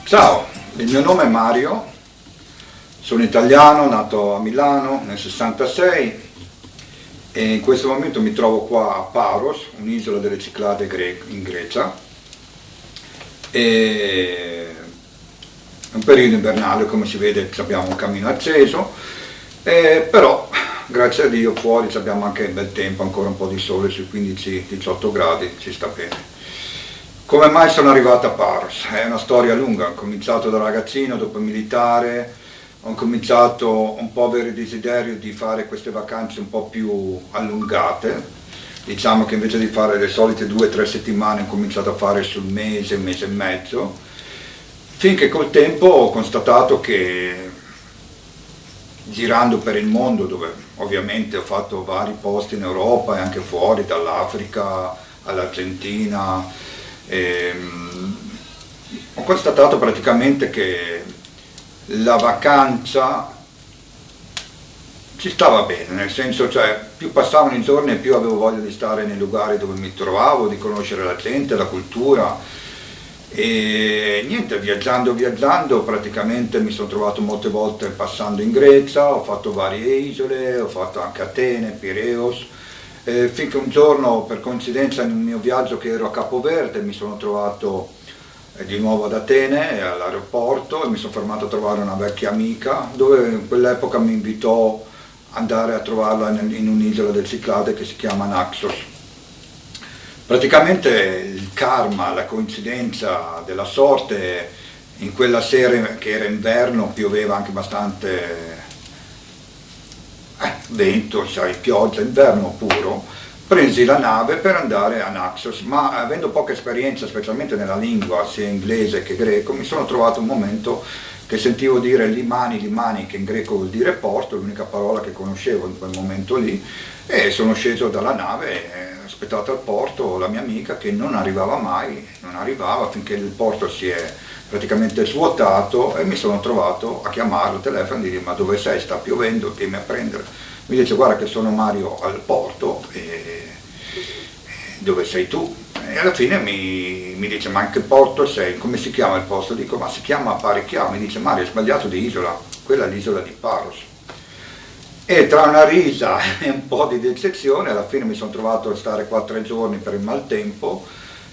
Ciao, il mio nome è Mario, sono italiano, nato a Milano nel 66 e in questo momento mi trovo qua a Paros, un'isola delle Cycladi in Grecia. È un periodo invernale, come si vede abbiamo un camino acceso, però grazie a Dio fuori abbiamo anche bel tempo, ancora un po' di sole sui 15-18 gradi, ci sta bene. Come mai sono arrivato a Paros? È una storia lunga, ho cominciato da ragazzino, dopo militare, ho cominciato un po' a avere il desiderio di fare queste vacanze un po' più allungate, diciamo che invece di fare le solite 2 o 3 settimane ho cominciato a fare sul mese e mezzo, finché col tempo ho constatato che girando per il mondo, dove ovviamente ho fatto vari posti in Europa e anche fuori, dall'Africa all'Argentina, ho constatato praticamente che la vacanza ci stava bene, nel senso, cioè, più passavano i giorni e più avevo voglia di stare nei luogari dove mi trovavo, di conoscere la gente, la cultura e niente, viaggiando praticamente mi sono trovato molte volte passando in Grecia, ho fatto varie isole, ho fatto anche Atene, Pireus. Finché un giorno, per coincidenza, in un mio viaggio che ero a Capoverde, mi sono trovato di nuovo ad Atene, all'aeroporto, e mi sono fermato a trovare una vecchia amica, dove in quell'epoca mi invitò ad andare a trovarla in un'isola del Cyclade che si chiama Naxos. Praticamente il karma, la coincidenza della sorte, in quella sera che era inverno, pioveva anche bastante vento, sai, pioggia, inverno puro, presi la nave per andare a Naxos, ma avendo poca esperienza, specialmente nella lingua, sia inglese che greco, mi sono trovato un momento che sentivo dire limani, che in greco vuol dire porto, l'unica parola che conoscevo in quel momento lì, e sono sceso dalla nave, ho aspettato al porto la mia amica che non arrivava mai, non arrivava finché il porto si è praticamente svuotato e mi sono trovato a chiamarlo al telefono e dire: ma dove sei? Sta piovendo, vieni a prendere. Mi dice: guarda che sono Mario al porto, e dove sei tu? E alla fine mi dice: ma in che porto sei? Come si chiama il posto? Dico: ma si chiama Parecchia. Mi dice: Mario, hai sbagliato di isola, quella è l'isola di Paros. E tra una risa e un po' di decezione alla fine mi sono trovato a stare 4 giorni per il maltempo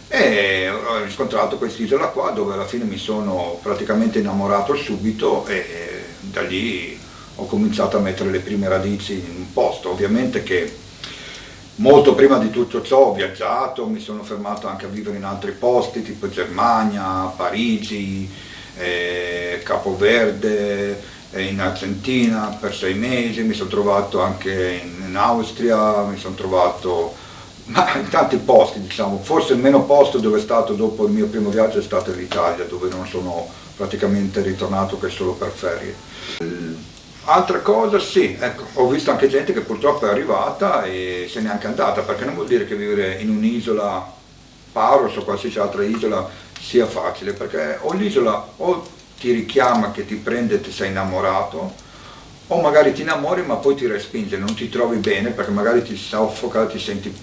e ho riscontrato quest'isola qua, dove alla fine mi sono praticamente innamorato subito, e da lì ho cominciato a mettere le prime radici in un posto. Ovviamente che molto prima di tutto ciò ho viaggiato, mi sono fermato anche a vivere in altri posti, tipo Germania, Parigi, Capoverde, in Argentina per 6 mesi, mi sono trovato anche in Austria, mi sono trovato in tanti posti, diciamo. Forse il meno posto dove è stato dopo il mio primo viaggio è stato l'Italia, dove non sono praticamente ritornato che solo per ferie. Altra cosa, sì, ecco, ho visto anche gente che purtroppo è arrivata e se n'è anche andata, perché non vuol dire che vivere in un'isola, Paros o qualsiasi altra isola, sia facile, perché o l'isola o ti richiama, che ti prende e ti sei innamorato, o magari ti innamori ma poi ti respinge, non ti trovi bene perché magari ti soffoca, ti senti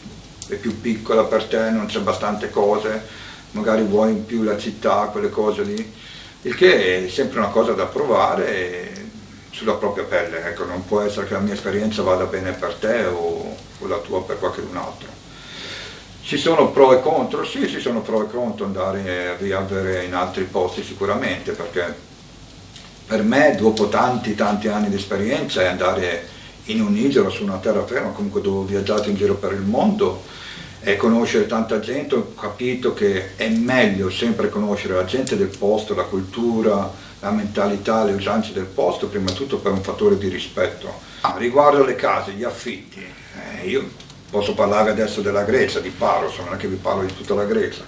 è più piccola per te, non c'è abbastanza cose, magari vuoi in più la città, quelle cose lì, il che è sempre una cosa da provare sulla propria pelle, ecco, non può essere che la mia esperienza vada bene per te o la tua per qualcun altro. Ci sono pro e contro? Sì, ci sono pro e contro andare a vivere in altri posti sicuramente, perché per me dopo tanti anni di esperienza è andare in un'isola, su una terraferma, comunque dove ho viaggiato in giro per il mondo e conoscere tanta gente, ho capito che è meglio sempre conoscere la gente del posto, la cultura, la mentalità, le usanze del posto, prima di tutto per un fattore di rispetto. Riguardo le case, gli affitti, io posso parlare adesso della Grecia, di Paros, non è che vi parlo di tutta la Grecia.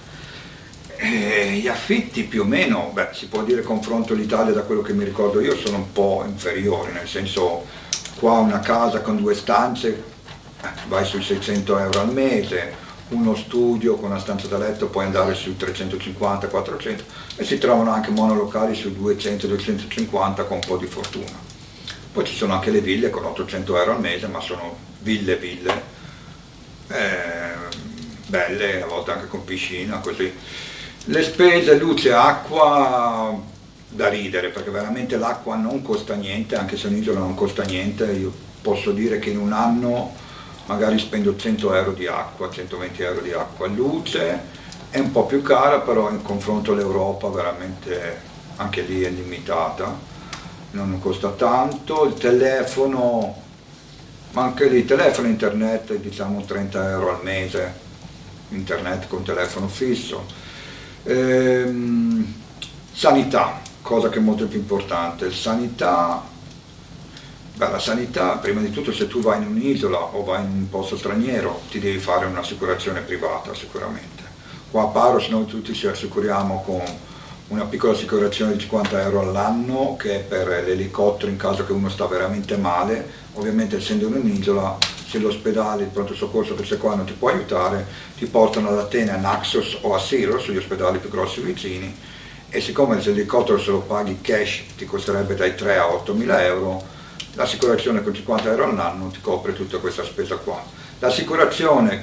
Gli affitti più o meno, si può dire, confronto l'Italia, da quello che mi ricordo io, sono un po' inferiori, nel senso, qua una casa con 2 stanze vai sui 600 euro al mese, uno studio con una stanza da letto puoi andare su 350-400 e si trovano anche monolocali su 200-250 con un po' di fortuna. Poi ci sono anche le ville con 800 euro al mese, ma sono ville, belle, a volte anche con piscina, così. Le spese, luce, acqua, da ridere, perché veramente l'acqua non costa niente, anche se un'isola non costa niente. Io posso dire che in un anno magari spendo 100 euro di acqua, 120 euro di acqua. Luce è un po' più cara, però in confronto all'Europa veramente anche lì è limitata, non costa tanto. Il telefono, ma anche lì telefono e internet, diciamo 30 euro al mese, internet con telefono fisso. Sanità, cosa che è molto più importante. Sanità, la sanità, prima di tutto, se tu vai in un'isola o vai in un posto straniero ti devi fare un'assicurazione privata sicuramente. Qua a Paros noi tutti ci assicuriamo con una piccola assicurazione di 50 euro all'anno, che è per l'elicottero in caso che uno sta veramente male. Ovviamente essendo in un'isola, se l'ospedale, il pronto soccorso che c'è qua non ti può aiutare, ti portano ad Atene, a Naxos o a Syros, gli ospedali più grossi vicini, e siccome l'elicottero se lo paghi cash ti costerebbe dai 3 a 8 mila euro, l'assicurazione con 50 euro all'anno ti copre tutta questa spesa qua. L'assicurazione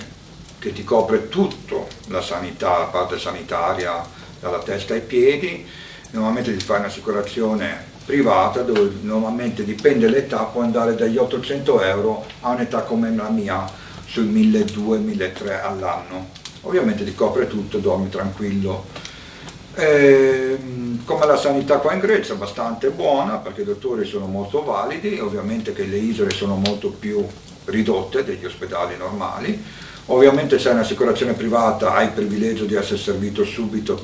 che ti copre tutto, la sanità, la parte sanitaria, dalla testa ai piedi, normalmente ti fai un'assicurazione privata dove normalmente dipende l'età, può andare dagli 800 euro a un'età come la mia sui 1200-1300 all'anno. Ovviamente ti copre tutto, dormi tranquillo. Come la sanità qua in Grecia, abbastanza buona perché i dottori sono molto validi, ovviamente che le isole sono molto più ridotte degli ospedali normali. Ovviamente se hai un'assicurazione privata hai il privilegio di essere servito subito,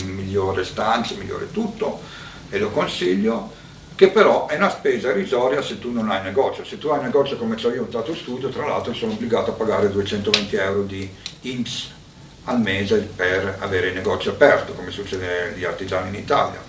migliore stanza, migliore tutto, e lo consiglio, che però è una spesa irrisoria se tu non hai negozio. Se tu hai un negozio come c'ho io, un tratto studio, tra l'altro sono obbligato a pagare 220 euro di INPS al mese per avere il negozio aperto, come succede agli artigiani in Italia,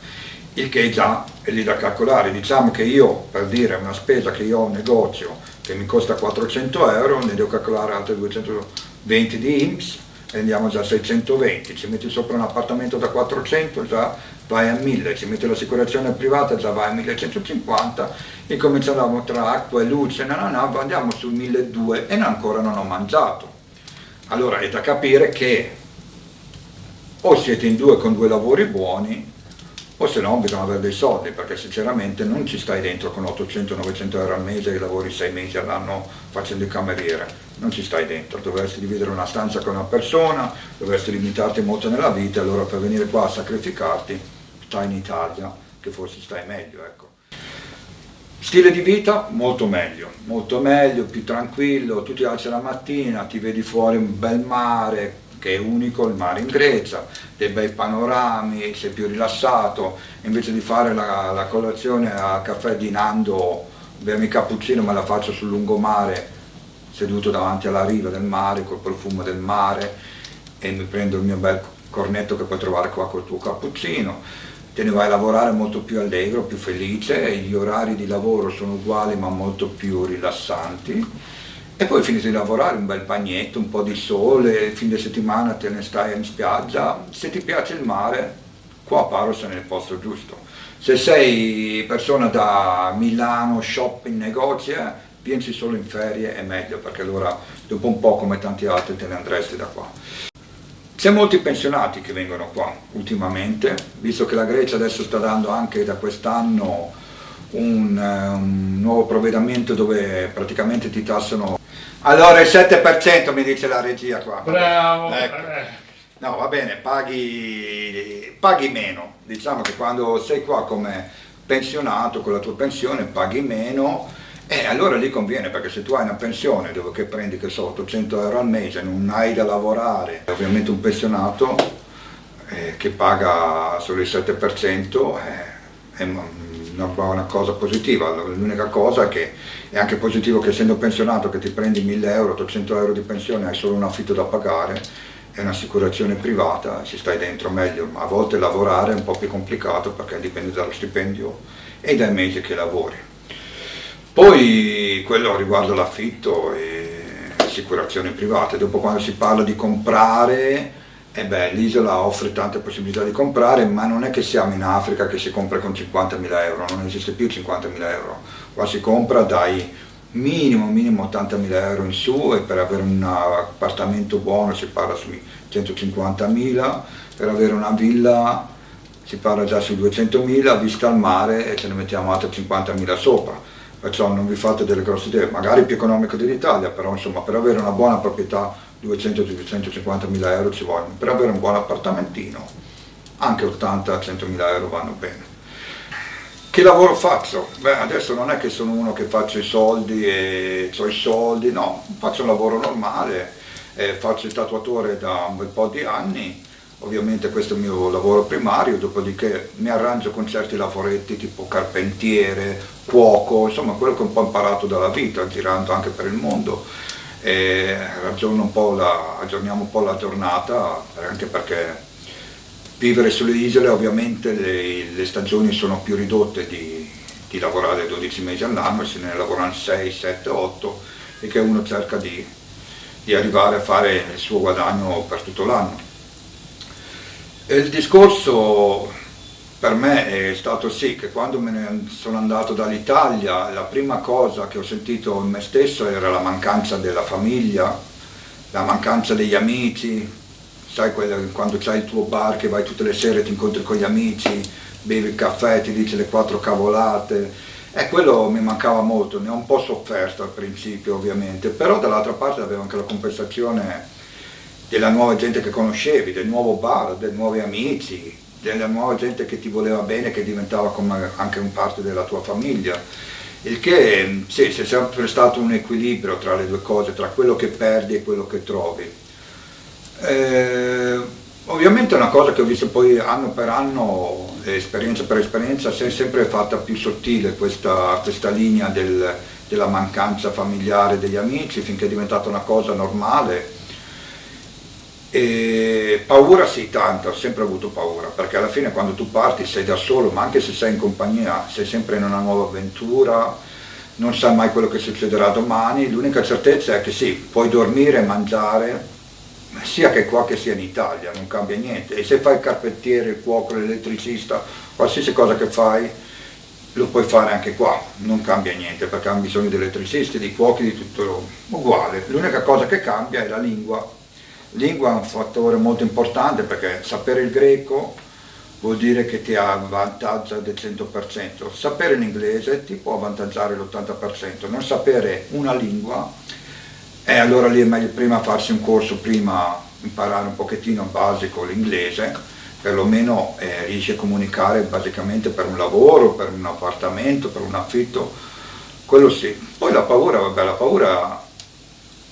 il che già è lì da calcolare. Diciamo che io, per dire una spesa che io ho un negozio che mi costa 400 euro, ne devo calcolare altre 220 di INPS e andiamo già a 620, ci metti sopra un appartamento da 400, già vai a 1000, ci metti l'assicurazione privata, già vai a 1150, e cominciamo tra acqua e luce, andiamo sul 1200 e ancora non ho mangiato. Allora è da capire che o siete in due con due lavori buoni, o se no bisogna avere dei soldi, perché sinceramente non ci stai dentro con 800-900 euro al mese e lavori 6 mesi all'anno facendo il cameriere, non ci stai dentro. Dovresti dividere una stanza con una persona, dovresti limitarti molto nella vita, allora per venire qua a sacrificarti stai in Italia, che forse stai meglio, ecco. Stile di vita molto meglio, più tranquillo, tu ti alzi la mattina, ti vedi fuori un bel mare, che è unico il mare in Grecia, dei bei panorami, sei più rilassato, invece di fare la colazione a caffè di Nando, bermi cappuccino, me la faccio sul lungomare, seduto davanti alla riva del mare, col profumo del mare, e mi prendo il mio bel cornetto che puoi trovare qua col tuo cappuccino. Te ne vai a lavorare molto più allegro, più felice, gli orari di lavoro sono uguali ma molto più rilassanti, e poi finito di lavorare un bel bagnetto, un po' di sole, il fine settimana te ne stai in spiaggia. Se ti piace il mare, qua a Paros è nel posto giusto. Se sei persona da Milano, shopping, negozi, vieni solo in ferie è meglio, perché allora dopo un po', come tanti altri, te ne andresti da qua. C'è molti pensionati che vengono qua ultimamente, visto che la Grecia adesso sta dando anche da quest'anno un nuovo provvedimento dove praticamente ti tassano. Allora il 7% mi dice la regia qua. Bravo! Ecco. No, va bene, paghi meno. Diciamo che quando sei qua come pensionato con la tua pensione paghi meno. E allora lì conviene, perché se tu hai una pensione dove che prendi, che so, 800 euro al mese, non hai da lavorare, ovviamente un pensionato che paga solo il 7% è una buona cosa positiva. L'unica cosa è che è anche positivo che essendo pensionato che ti prendi 1000 euro, 800 euro di pensione, hai solo un affitto da pagare e un'assicurazione privata, ci stai dentro meglio, ma a volte lavorare è un po' più complicato perché dipende dallo stipendio e dai mesi che lavori. Poi quello riguardo l'affitto, assicurazioni private. Dopo, quando si parla di comprare, l'isola offre tante possibilità di comprare, ma non è che siamo in Africa che si compra con 50.000 euro, non esiste più 50.000 euro, qua si compra dai minimo 80.000 euro in su, e per avere un appartamento buono si parla sui 150.000, per avere una villa si parla già sui 200.000, vista al mare, e ce ne mettiamo altre 50.000 sopra, perciò non vi fate delle grosse idee, magari più economico dell'Italia, però insomma per avere una buona proprietà 200-250.000 euro ci vogliono, per avere un buon appartamentino anche 80-100.000 euro vanno bene. Che lavoro faccio? Adesso non è che sono uno che faccio i soldi e ho i soldi, no, faccio un lavoro normale, faccio il tatuatore da un bel po' di anni, ovviamente questo è il mio lavoro primario, dopodiché mi arrangio con certi lavoretti tipo carpentiere, cuoco, insomma quello che ho un po' imparato dalla vita, girando anche per il mondo. Aggiorniamo un po' la giornata, anche perché vivere sulle isole ovviamente le stagioni sono più ridotte di lavorare 12 mesi all'anno, se ne lavorano 6, 7, 8, e che uno cerca di arrivare a fare il suo guadagno per tutto l'anno. Il discorso per me è stato sì, che quando me ne sono andato dall'Italia, la prima cosa che ho sentito in me stesso era la mancanza della famiglia, la mancanza degli amici. Sai, quando c'hai il tuo bar che vai tutte le sere, ti incontri con gli amici, bevi il caffè, ti dici le 4 cavolate, quello mi mancava molto, ne ho un po' sofferto al principio ovviamente, però dall'altra parte avevo anche la compensazione della nuova gente che conoscevi, del nuovo bar, dei nuovi amici, della nuova gente che ti voleva bene, che diventava come anche un parte della tua famiglia. Il che sì, c'è sempre stato un equilibrio tra le due cose, tra quello che perdi e quello che trovi. Ovviamente è una cosa che ho visto poi anno per anno, esperienza per esperienza, si è sempre fatta più sottile questa linea della mancanza familiare degli amici, finché è diventata una cosa normale. E paura sì, tanta, ho sempre avuto paura, perché alla fine quando tu parti sei da solo, ma anche se sei in compagnia, sei sempre in una nuova avventura, non sai mai quello che succederà domani, l'unica certezza è che sì, puoi dormire e mangiare, sia che qua che sia in Italia, non cambia niente, e se fai il carpentiere, il cuoco, l'elettricista, qualsiasi cosa che fai, lo puoi fare anche qua, non cambia niente, perché hanno bisogno di elettricisti, di cuochi, di tutto uguale. L'unica cosa che cambia è la lingua. Lingua è un fattore molto importante, perché sapere il greco vuol dire che ti avvantaggia del 100%, sapere l'inglese ti può avvantaggiare l'80%, non sapere una lingua, e allora lì è meglio prima farsi un corso, prima imparare un pochettino basico l'inglese, perlomeno riesci a comunicare basicamente per un lavoro, per un appartamento, per un affitto, quello sì. Poi la paura, la paura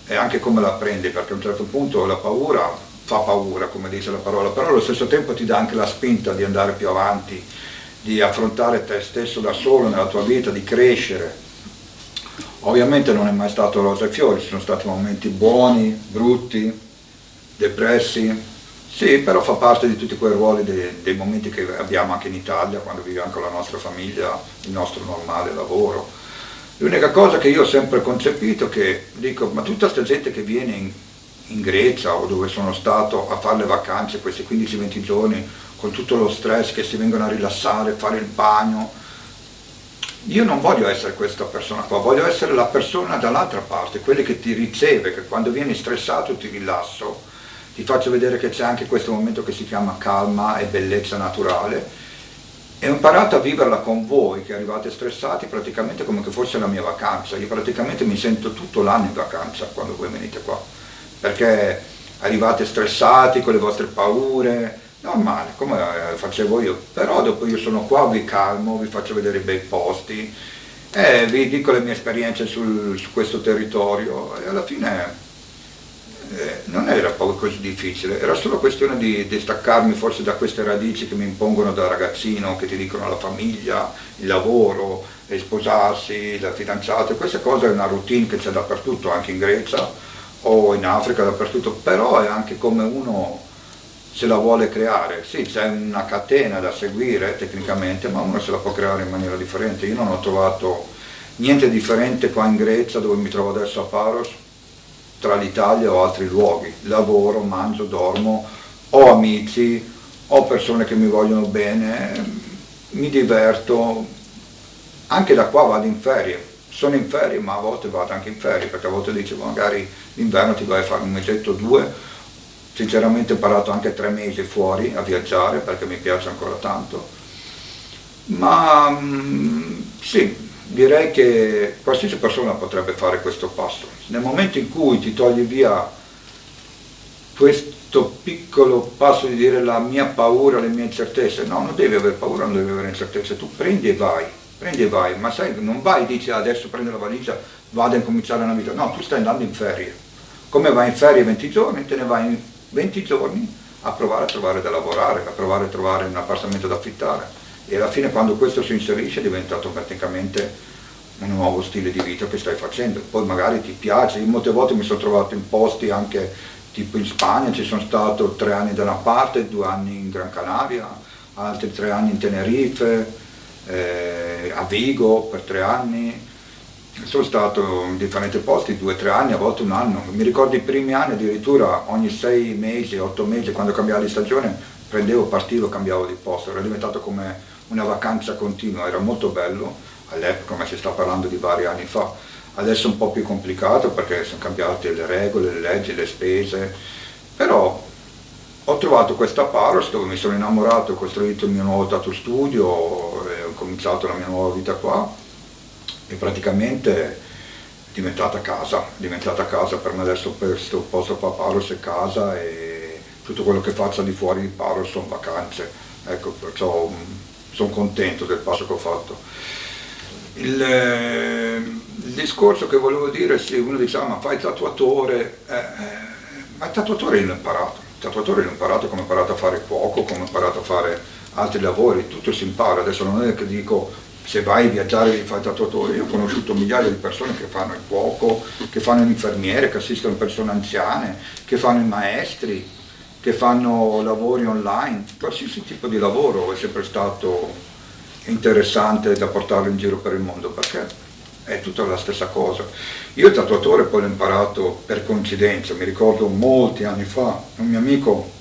è anche come la prendi, perché a un certo punto la paura fa paura, come dice la parola, però allo stesso tempo ti dà anche la spinta di andare più avanti, di affrontare te stesso da solo nella tua vita, di crescere. Ovviamente non è mai stato rose e fiori, ci sono stati momenti buoni, brutti, depressi, sì, però fa parte di tutti quei ruoli dei momenti che abbiamo anche in Italia, quando viviamo con la nostra famiglia, il nostro normale lavoro. L'unica cosa che io ho sempre concepito, che dico, ma tutta questa gente che viene in Grecia o dove sono stato a fare le vacanze, questi 15-20 giorni, con tutto lo stress, che si vengono a rilassare, fare il bagno, io non voglio essere questa persona qua, voglio essere la persona dall'altra parte, quelli che ti riceve, che quando vieni stressato ti rilasso, ti faccio vedere che c'è anche questo momento che si chiama calma e bellezza naturale, e ho imparato a viverla con voi che arrivate stressati praticamente come che fosse la mia vacanza. Io praticamente mi sento tutto l'anno in vacanza quando voi venite qua, perché arrivate stressati con le vostre paure, normale, come facevo io, però dopo io sono qua, vi calmo, vi faccio vedere i bei posti, vi dico le mie esperienze su questo territorio, e alla fine non era poi così difficile, era solo questione di staccarmi forse da queste radici che mi impongono da ragazzino, che ti dicono la famiglia, il lavoro, sposarsi, la fidanzata, queste cose è una routine che c'è dappertutto, anche in Grecia o in Africa, dappertutto, però è anche come uno se la vuole creare. Sì, c'è una catena da seguire tecnicamente, ma uno se la può creare in maniera differente. Io non ho trovato niente differente qua in Grecia, dove mi trovo adesso a Paros, tra l'Italia o altri luoghi, lavoro, mangio, dormo, ho amici, ho persone che mi vogliono bene, mi diverto, anche da qua vado in ferie, sono in ferie ma a volte vado anche in ferie, perché a volte dicevo magari l'inverno ti vai a fare un mesetto o due, sinceramente ho imparato anche 3 mesi fuori a viaggiare perché mi piace ancora tanto, ma sì, direi che qualsiasi persona potrebbe fare questo passo. Nel momento in cui ti togli via questo piccolo passo di dire la mia paura, le mie incertezze, no, non devi avere paura, non devi avere incertezze, tu prendi e vai, ma sai, non vai e dici adesso prendo la valigia, vado a incominciare una vita, no, tu stai andando in ferie. Come vai in ferie 20 giorni, te ne vai in 20 giorni a provare a trovare da lavorare, a provare a trovare un appartamento da affittare. E alla fine quando questo si inserisce diventa automaticamente un nuovo stile di vita che stai facendo, poi magari ti piace, io molte volte mi sono trovato in posti anche tipo in Spagna, ci sono stato 3 anni da una parte, 2 anni in Gran Canaria, altri 3 anni in Tenerife, a Vigo per 3 anni, sono stato in differenti posti 2-3 anni, a volte un anno, mi ricordo i primi anni addirittura ogni 6 mesi, 8 mesi quando cambiavo di stagione prendevo, partivo, cambiavo di posto, era diventato come una vacanza continua, era molto bello all'epoca, ma si sta parlando di vari anni fa. Adesso è un po' più complicato perché sono cambiate le regole, le leggi, le spese, però ho trovato questa Paros dove mi sono innamorato, ho costruito il mio nuovo tattoo studio, ho cominciato la mia nuova vita qua e praticamente è diventata casa per me adesso questo posto qua, Paros è casa e tutto quello che faccio al di fuori di Paros sono vacanze, ecco, perciò sono contento del passo che ho fatto. Il discorso che volevo dire, sì, uno dice, ma fai il tatuatore, ma il tatuatore l'ho imparato come ho imparato a fare cuoco, come ho imparato a fare altri lavori, tutto si impara, adesso non è che dico se vai a viaggiare devi fare il tatuatore, io ho conosciuto migliaia di persone che fanno il cuoco, che fanno l'infermiere, che assistono persone anziane, che fanno i maestri, che fanno lavori online, qualsiasi tipo di lavoro è sempre stato interessante da portarlo in giro per il mondo perché è tutta la stessa cosa. Io il tatuatore poi l'ho imparato per coincidenza, mi ricordo molti anni fa un mio amico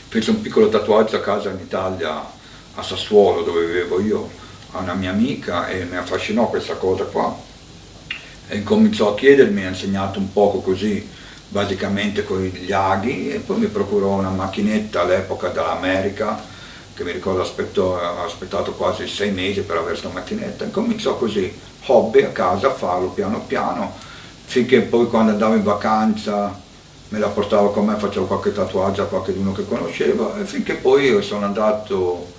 fece un piccolo tatuaggio a casa in Italia, a Sassuolo dove vivevo io, a una mia amica e mi affascinò questa cosa qua e incominciò a chiedermi, ha insegnato un poco così basicamente con gli aghi e poi mi procurò una macchinetta all'epoca dall'America che mi ricordo ho aspettato quasi 6 mesi per avere questa macchinetta e cominciò così, hobby a casa a farlo piano piano finché poi quando andavo in vacanza me la portavo con me, facevo qualche tatuaggio a qualcuno che conoscevo e finché poi io sono andato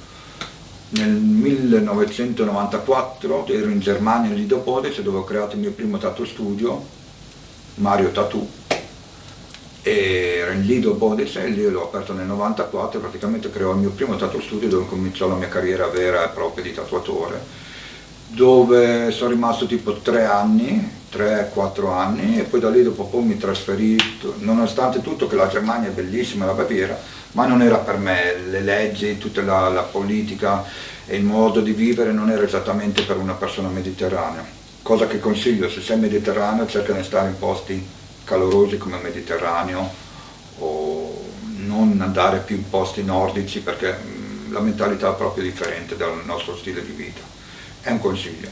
nel 1994, ero in Germania, in Lido Bodense, dove ho creato il mio primo tattoo studio, Mario Tattoo, e era in Lido Bodense, lì l'ho aperto nel 94 e praticamente creò il mio primo tattoo studio dove cominciò la mia carriera vera e propria di tatuatore, dove sono rimasto tipo 3-4 anni e poi da lì dopo poi mi trasferito, nonostante tutto che la Germania è bellissima, la Baviera, ma non era per me, le leggi, tutta la politica e il modo di vivere non era esattamente per una persona mediterranea, cosa che consiglio, se sei mediterraneo cerca di stare in posti calorosi come il Mediterraneo o non andare più in posti nordici perché la mentalità è proprio differente dal nostro stile di vita, è un consiglio.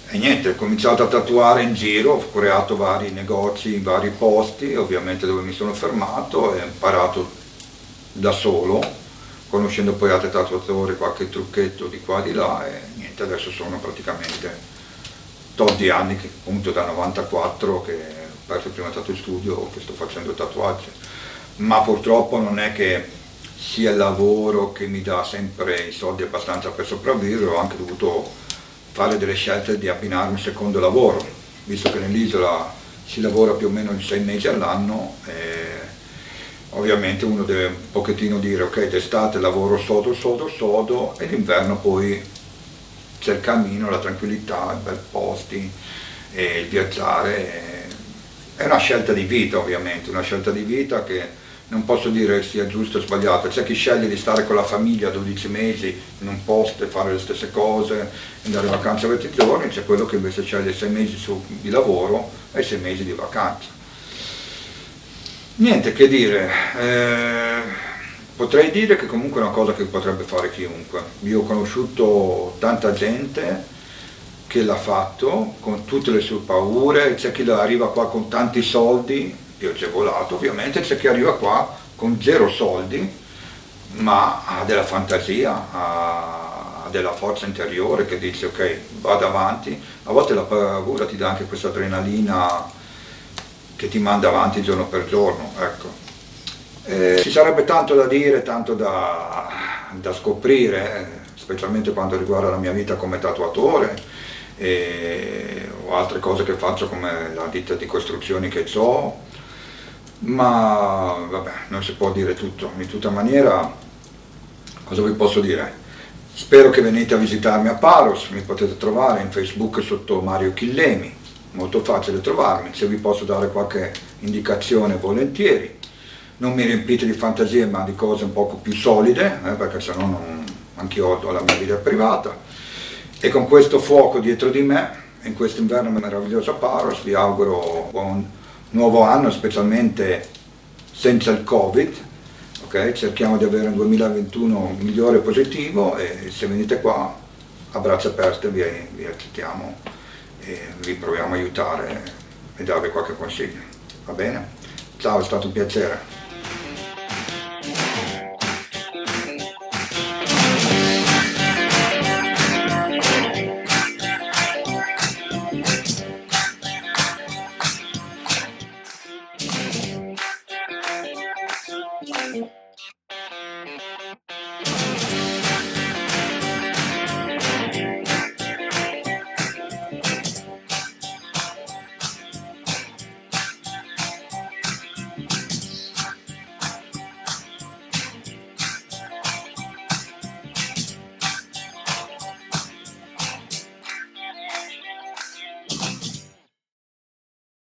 E niente, ho cominciato a tatuare in giro, ho creato vari negozi in vari posti, ovviamente dove mi sono fermato e ho imparato da solo, conoscendo poi altri tatuatori, qualche trucchetto di qua e di là e niente, adesso sono praticamente tolti anni, che appunto dal 94 che ho aperto il primo tattoo studio che sto facendo tatuaggi, ma purtroppo non è che sia il lavoro che mi dà sempre i soldi abbastanza per sopravvivere, ho anche dovuto fare delle scelte di abbinare un secondo lavoro, visto che nell'isola si lavora più o meno 6 mesi all'anno e ovviamente uno deve un pochettino dire ok, d'estate lavoro sodo e d'inverno poi c'è il cammino, la tranquillità, i bei posti e il viaggiare. È una scelta di vita ovviamente, una scelta di vita che non posso dire sia giusto o sbagliato, c'è chi sceglie di stare con la famiglia 12 mesi in un posto e fare le stesse cose, andare in vacanza 20 giorni, c'è quello che invece sceglie 6 mesi di lavoro e 6 mesi di vacanza. Niente che dire, potrei dire che comunque è una cosa che potrebbe fare chiunque. Io ho conosciuto tanta gente che l'ha fatto con tutte le sue paure, c'è chi arriva qua con tanti soldi, più agevolato ovviamente, c'è chi arriva qua con 0 soldi, ma ha della fantasia, ha della forza interiore che dice ok, vado avanti. A volte la paura ti dà anche questa adrenalina che ti manda avanti giorno per giorno, ecco. Ci sarebbe tanto da dire, tanto da scoprire, specialmente quanto riguarda la mia vita come tatuatore, o altre cose che faccio come la ditta di costruzioni che ho, ma vabbè, non si può dire tutto. In tutta maniera, cosa vi posso dire? Spero che venite a visitarmi a Paros, mi potete trovare in Facebook sotto Mario Chillemi, molto facile trovarmi, se vi posso dare qualche indicazione volentieri. Non mi riempite di fantasie ma di cose un poco più solide, perché sennò anch'io ho la mia vita privata. E con questo fuoco dietro di me, in questo inverno meraviglioso a Paros, vi auguro buon nuovo anno, specialmente senza il Covid. Okay? Cerchiamo di avere un 2021 migliore e positivo e se venite qua a braccia aperte vi accettiamo e vi proviamo a aiutare e darvi qualche consiglio. Va bene? Ciao, è stato un piacere.